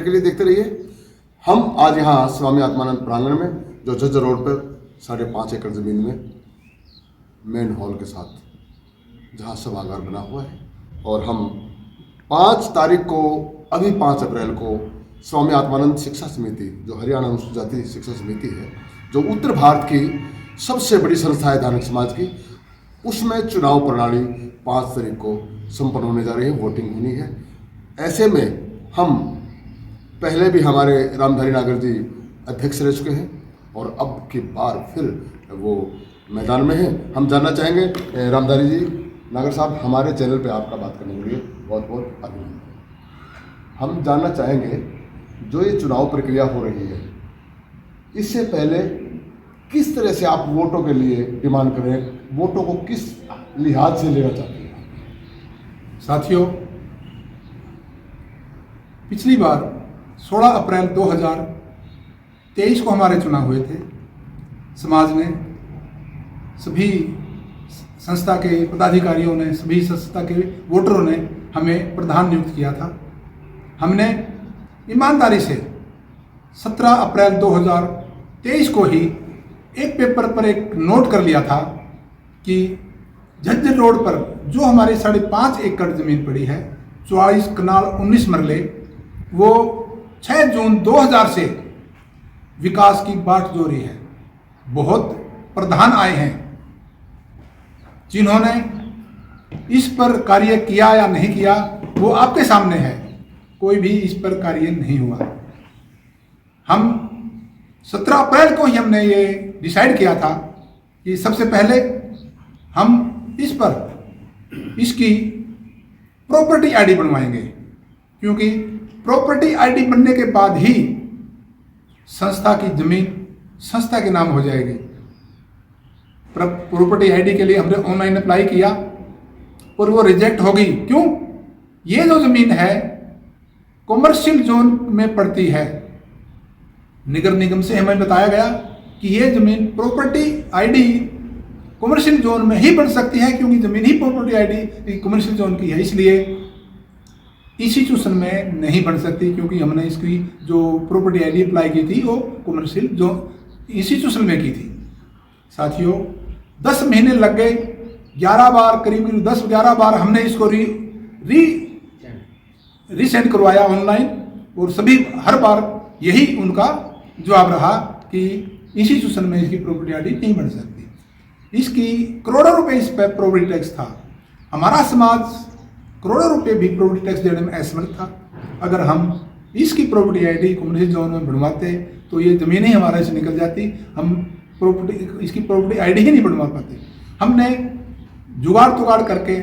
Update के लिए देखते रहिए। हम आज यहाँ स्वामी आत्मानंद प्रांगण में, जो जज रोड पर 5.5 एकड़ ज़मीन में मेन हॉल के साथ जहाँ सभागार बना हुआ है, और हम 5 तारीख को, अभी 5 अप्रैल को स्वामी आत्मानंद शिक्षा समिति, जो हरियाणा अनुसूचित जाति शिक्षा समिति है, जो उत्तर भारत की सबसे बड़ी संस्था है धार्मिक समाज की, उसमें चुनाव प्रणाली 5 तारीख को संपन्न होने जा रही है, वोटिंग होनी है। ऐसे में हम पहले भी हमारे रामधारी नागर जी अध्यक्ष रह चुके हैं और अब की बार फिर वो मैदान में हैं। हम जानना चाहेंगे रामधारी जी, नागर साहब, हमारे चैनल पे आपका बात करने के लिए बहुत बहुत अभिनंदन। हम जानना चाहेंगे, जो ये चुनाव प्रक्रिया हो रही है, इससे पहले किस तरह से आप वोटों के लिए डिमांड कर रहे हैं, वोटों को किस लिहाज से लेना चाहते हैं? साथियों, पिछली बार 16 अप्रैल 2023 को हमारे चुनाव हुए थे। समाज ने, सभी संस्था के पदाधिकारियों ने, सभी संस्था के वोटरों ने हमें प्रधान नियुक्त किया था। हमने ईमानदारी से 17 अप्रैल 2023 को ही एक पेपर पर एक नोट कर लिया था कि झज्जर रोड पर जो हमारी 5.5 एकड़ ज़मीन पड़ी है, 44 कनाल 19 मरले, वो 6 जून 2000 से विकास की बाट जोरी है। बहुत प्रधान आए हैं जिन्होंने इस पर कार्य किया या नहीं किया, वो आपके सामने है। कोई भी इस पर कार्य नहीं हुआ। हम 17 अप्रैल को ही हमने ये डिसाइड किया था कि सबसे पहले हम इस पर इसकी प्रॉपर्टी आईडी बनवाएंगे, क्योंकि प्रॉपर्टी आईडी बनने के बाद ही संस्था की जमीन संस्था के नाम हो जाएगी। प्रॉपर्टी आईडी के लिए हमने ऑनलाइन अप्लाई किया और वो रिजेक्ट हो गई। क्यों? ये जो जमीन है कॉमर्शियल जोन में पड़ती है। नगर निगम से हमें बताया गया कि ये जमीन प्रॉपर्टी आईडी कॉमर्शियल जोन में ही बन सकती है, क्योंकि जमीन ही प्रॉपर्टी आईडी कॉमर्शियल जोन की है, इसलिए इंस्टीट्यूशन में नहीं बन सकती, क्योंकि हमने इसकी जो प्रॉपर्टी आईडी अप्लाई की थी वो कॉमर्शियल जोन इंस्टीट्यूशन में की थी। साथियों, 10 महीने लग गए, 11 बार, करीब 10-11 बार हमने इसको रीसेंड करवाया ऑनलाइन, और सभी हर बार यही उनका जवाब रहा कि इंस्टीट्यूशन में इसकी प्रॉपर्टी आईडी नहीं बन सकती। इसकी करोड़ों रुपए इस पर प्रॉपर्टी टैक्स था। हमारा समाज करोड़ों रुपए भी प्रॉपर्टी टैक्स देने में असमर्थ था। अगर हम इसकी प्रॉपर्टी आईडी कम्युनिटी जोन में बनवाते तो ये ज़मीन ही हमारे से निकल जाती। हम इसकी प्रॉपर्टी आईडी ही नहीं बनवा पाते। हमने जुगाड़ तुगाड़ करके,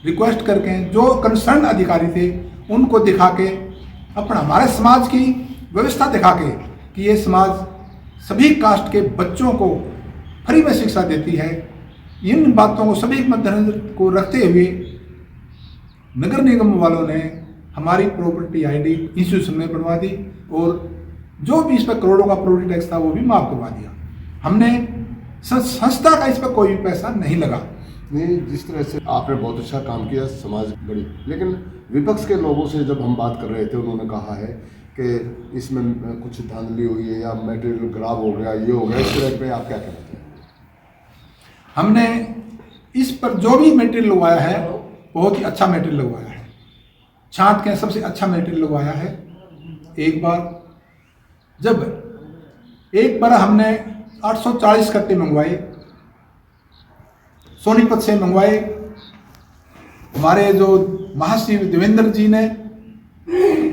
रिक्वेस्ट करके, जो कंसर्न अधिकारी थे उनको दिखा के, अपना हमारे समाज की व्यवस्था दिखा के कि ये समाज सभी कास्ट के बच्चों को फ्री में शिक्षा देती है, इन बातों को सभी मद्देनजर को रखते हुए नगर निगम वालों ने हमारी प्रॉपर्टी आईडी इंस्टीट्यूशन में बनवा दी, और जो भी इस पर करोड़ों का प्रॉपर्टी टैक्स था वो भी माफ करवा दिया। हमने संस्था का इस पर कोई भी पैसा नहीं लगा। नहीं, जिस तरह से आपने बहुत अच्छा काम किया, समाज बड़ी, लेकिन विपक्ष के लोगों से जब हम बात कर रहे थे, उन्होंने कहा है कि इसमें कुछ धांधली हुई है या मटेरियल खराब हो गया, ये हो गया, इस तरह पे आप क्या कहते हैं? हमने इस पर जो भी मटेरियल लगवाया है बहुत ही अच्छा मटेरियल लगवाया है। छांट के सबसे अच्छा मटेरियल लगवाया है। एक बार हमने 840 कट्टे मंगवाए, सोनीपत से मंगवाए। हमारे जो महाशिव देवेंद्र जी ने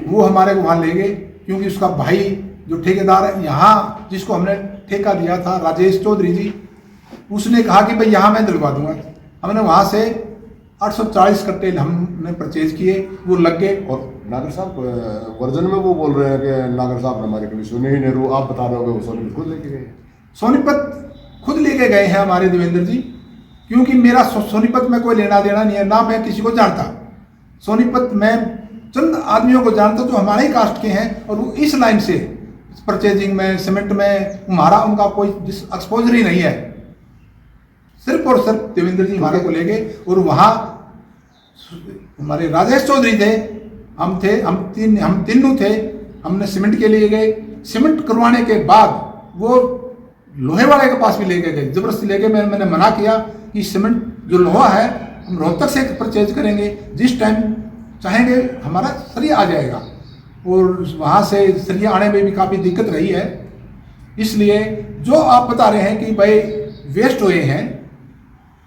वो हमारे को वहाँ ले गए, क्योंकि उसका भाई जो ठेकेदार है यहाँ, जिसको हमने ठेका दिया था, राजेश चौधरी जी, उसने कहा कि भाई यहाँ मैं दिलवा दूंगा। हमने वहाँ से 840 कट्टे हमने परचेज किए, वो लग गए। और नागर साहब वर्जन में वो बोल रहे हैं कि नागर साहब ने हमारे कभी सुने ही नहीं, आप बता रहे हो वो सोनीपत खुद लेके गए। सोनीपत खुद लेके गए हैं हमारे देवेंद्र जी, क्योंकि मेरा सोनीपत में कोई लेना देना नहीं है, ना मैं किसी को जानता। सोनीपत में चंद आदमियों को जानता जो हमारे ही कास्ट के हैं, और वो इस लाइन से परचेजिंग में, सीमेंट में हमारा उनका कोई एक्सपोजर ही नहीं है। सिर्फ और सिर्फ देवेंद्र जी हमारे को ले गए, और वहाँ हमारे राजेश चौधरी थे, हम तीनों थे, हमने सीमेंट के लिए गए। सीमेंट करवाने के बाद वो लोहे वाले के पास भी लेके गए, जबरदस्ती लेके। मैंने मना किया कि सीमेंट जो लोहा है हम रोहतक से परचेज करेंगे, जिस टाइम चाहेंगे हमारा सरिया आ जाएगा। और वहाँ से सरिया आने में भी काफ़ी दिक्कत रही है। इसलिए जो आप बता रहे हैं कि भाई वेस्ट हुए हैं,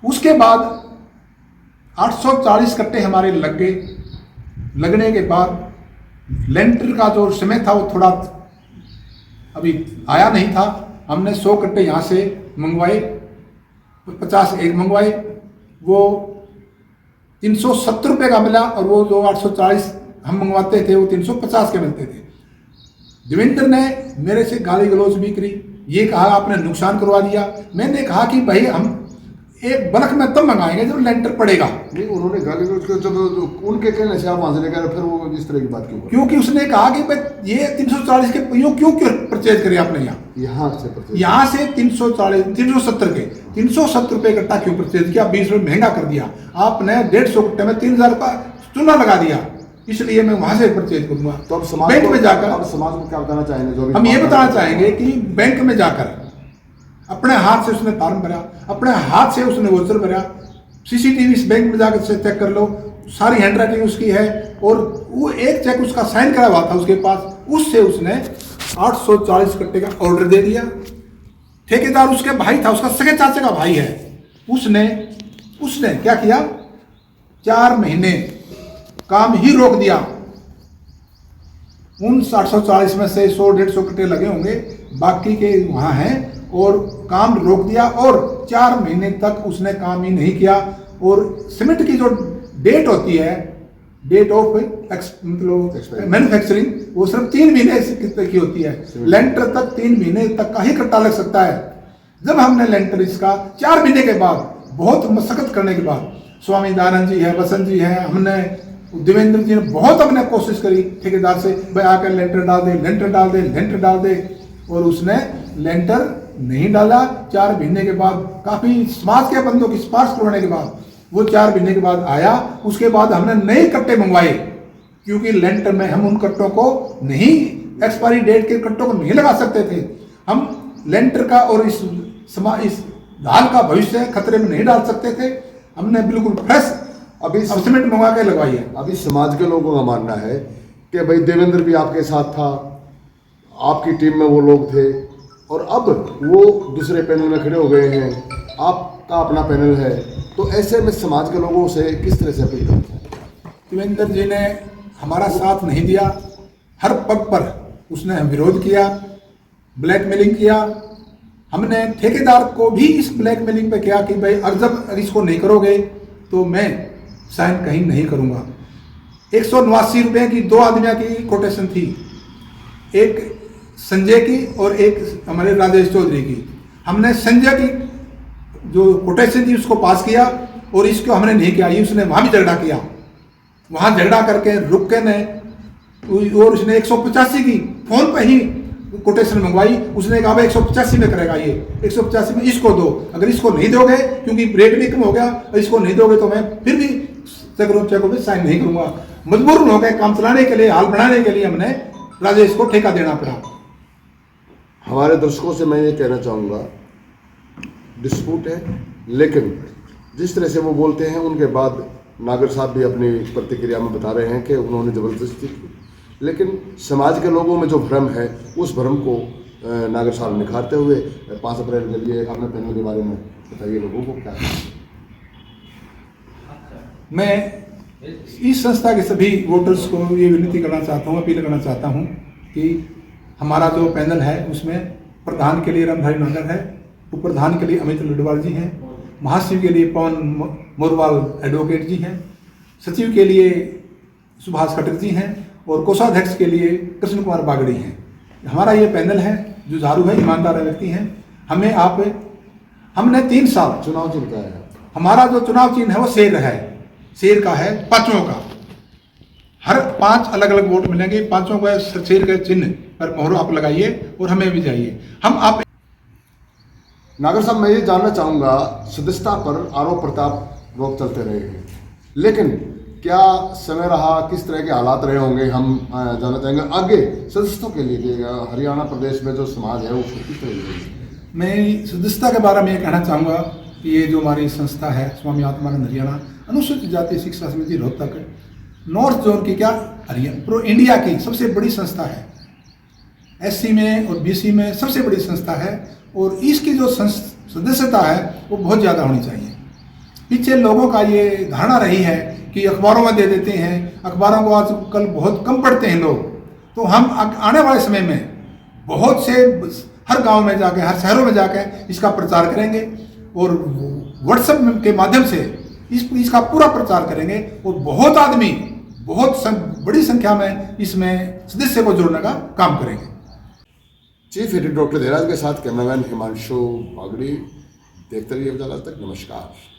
उसके बाद 840 कट्टे हमारे लग गए। लगने के बाद लेंटर का जो समय था वो थोड़ा अभी आया नहीं था। हमने 100 कट्टे यहाँ से मंगवाए, 50 एक मंगवाए, वो 370 रुपये का मिला। और वो जो 840 हम मंगवाते थे वो 350 के मिलते थे। देवेंद्र ने मेरे से गाली गलौज भी करी, ये कहा आपने नुकसान करवा दिया। मैंने कहा कि भाई हम एक बल्क में तब मंगाएंगे जब लेंटर पड़ेगा। नहीं, उन्होंने गाली गलौज किया, जब उनके कहने से आप वहां से लेकर फिर वो इस तरह की बात क्यों? क्योंकि उसने कहा कि भाई ये 340 के क्यों परचेज करें आपने यहाँ से 370 के 370 रुपये कट्टा क्यों परचेज किया? 20 रुपये महंगा कर दिया आपने। 150 कट्टे में 3000 का चूना लगा दिया, इसलिए मैं वहां से परचेज करूंगा। तो अब समाज बैंक में जाकर अब समाज को क्या बताना चाहेंगे? जो भी हम ये बताना चाहेंगे कि बैंक में जाकर अपने हाथ से उसने फॉर्म भरा, अपने हाथ से उसने वोचर भरा। सीसीटीवी इस बैंक में जाकर से चेक कर लो, सारी हैंड राइटिंग उसकी है। और वो एक चेक उसका साइन करा हुआ था उसके पास, उससे उसने 840 कट्टे का ऑर्डर दे दिया। ठेकेदार उसके भाई था, उसका सगे चाचे का भाई है। उसने क्या किया, 4 महीने काम ही रोक दिया। उन 840 में से 100-150 कट्टे लगे होंगे, बाकी के वहां हैं, और काम रोक दिया। और 4 महीने तक उसने काम ही नहीं किया। और सीमेंट की जो डेट होती है, डेट ऑफ मतलब मैन्युफैक्चरिंग, वो सिर्फ 3 महीने की होती है। लेंटर तक 3 महीने तक का ही कट्टा लग सकता है। जब हमने लेंटर इसका 4 महीने के बाद बहुत मशक्कत करने के बाद, स्वामी दयानंद जी है, बसंत जी है, हमने देवेंद्र जी ने बहुत हमने कोशिश करी ठेकेदार से, भाई आकर लेंटर डाल दे, लेंटर डाल दे, लेंटर डाल दे। और उसने लेंटर नहीं डाला। 4 महीने के बाद काफी समाज के बंदों की सिफारिश करवाने के बाद वो 4 महीने के बाद आया। उसके बाद हमने नए कट्टे मंगवाए, क्योंकि लेंटर में हम उन कट्टों को नहीं, एक्सपायरी डेट के कट्टों को नहीं लगा सकते थे। हम लेंटर का और इस ढाल का भविष्य खतरे में नहीं डाल सकते थे। हमने बिल्कुल फ्रेश अभी सीमेंट मंगवा के लगवाई है। अभी समाज के लोगों का मानना है कि भाई देवेंद्र भी आपके साथ था, आपकी टीम में वो लोग थे, और अब वो दूसरे पैनल में खड़े हो गए हैं, आपका अपना पैनल है। तो ऐसे में समाज के लोगों से किस तरह से अपील करते हैं? देवेंद्र जी ने हमारा साथ नहीं दिया। हर पग पर उसने विरोध किया, ब्लैकमेलिंग किया। हमने ठेकेदार को भी इस ब्लैकमेलिंग पे किया कि भाई अगर इसको नहीं करोगे तो मैं साइन कहीं नहीं करूंगा। 189 रुपये की 2 आदमियों की कोटेशन थी, एक संजय की और एक हमारे राजेश चौधरी की। हमने संजय की जो कोटेशन थी उसको पास किया, और इसको हमने नहीं किया। ये उसने वहाँ भी झगड़ा किया, वहाँ झगड़ा करके रुक के ने, और उसने 185 की फोन पे ही कोटेशन मंगवाई। उसने कहा भाई 185 में करेगा, ये 185 में इसको दो, अगर इसको नहीं दोगे, क्योंकि रेट भी कम हो गया, और इसको नहीं दोगे तो मैं फिर भी चेकों पे साइन नहीं करूंगा। मजबूर हो गए, काम चलाने के लिए, हाल बढ़ाने के लिए हमने राजेश को ठेका देना पड़ा। हमारे दर्शकों से मैं ये कहना चाहूँगा, डिस्प्यूट है, लेकिन जिस तरह से वो बोलते हैं, उनके बाद नागर साहब भी अपनी प्रतिक्रिया में बता रहे हैं कि उन्होंने ज़बरदस्ती की। लेकिन समाज के लोगों में जो भ्रम है, उस भ्रम को नागर साहब निखारते हुए 5 अप्रैल के लिए अपने पैनल के बारे में बताइए लोगों को क्या। मैं इस संस्था के सभी वोटर्स को ये विनती करना चाहता हूँ, अपील करना चाहता हूँ कि हमारा जो पैनल है उसमें प्रधान के लिए रामधारी नागर है, उप प्रधान के लिए अमित लडवाल जी हैं, महासचिव के लिए पवन मोरवाल एडवोकेट जी हैं, सचिव के लिए सुभाष खट्टर जी हैं, और कोषाध्यक्ष के लिए कृष्ण कुमार बागड़ी हैं। हमारा ये पैनल है, जुझारू है, ईमानदार व्यक्ति हैं। हमने 3 साल चुनाव चिन्ह है, हमारा जो चुनाव चिन्ह है वो शेर है, शेर का है, 5 का। हर 5 अलग अलग वोट मिलेंगे, 5 को शेर के चिन्ह पर मोहर आप लगाइए और हमें भी जाइए। आप नागर साहब, मैं ये जानना चाहूँगा, सदस्यता पर आरोप प्रताप रोक चलते रहे हैं, लेकिन क्या समय रहा, किस तरह के हालात रहे होंगे, हम जानना चाहेंगे। आगे सदस्यों के लिए कि हरियाणा प्रदेश में जो समाज है वो किस तरह की। मैं सदस्यता के बारे में ये कहना चाहूँगा कि ये जो हमारी संस्था है स्वामी आत्मानंद हरियाणा अनुसूचित जाति शिक्षा समिति रोहतक नॉर्थ जोन की क्या हरियाणा इंडिया की सबसे बड़ी संस्था है। एससी में और बीसी में सबसे बड़ी संस्था है और इसकी जो सदस्यता है वो बहुत ज़्यादा होनी चाहिए। पीछे लोगों का ये धारणा रही है कि अखबारों में दे देते हैं, अखबारों को आजकल बहुत कम पढ़ते हैं लोग, तो हम आने वाले समय में बहुत से हर गांव में जाके, हर शहरों में जाके इसका प्रचार करेंगे और व्हाट्सएप के माध्यम से इसका पूरा प्रचार करेंगे और बहुत आदमी बहुत बड़ी संख्या में इसमें सदस्य को जोड़ने का काम करेंगे। चीफ एडिटर डॉक्टर देराज के साथ कैमरामैन हिमांशु बागड़ी। देखते रहिए उजाला तक। नमस्कार।